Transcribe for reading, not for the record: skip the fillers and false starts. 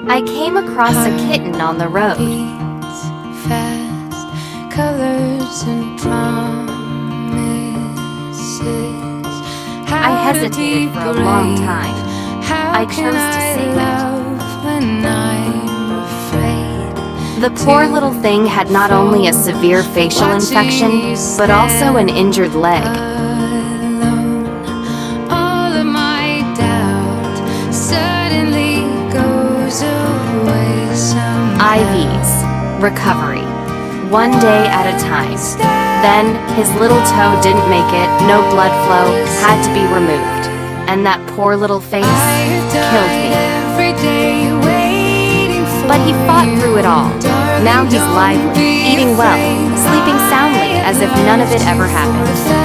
I came across a kitten on the road. Fast colors and promises. I hesitated for a long time. I chose to save it. The poor little thing had not only a severe facial infection, but also an injured leg. All of my doubt suddenly goes away somehow. IVs. Recovery. One day at a time. Then, his little toe didn't make it, no blood flow, had to be removed. And that poor little face killed me. But he fought through it all. Now he's lively, eating well, sleeping soundly as if none of it ever happened.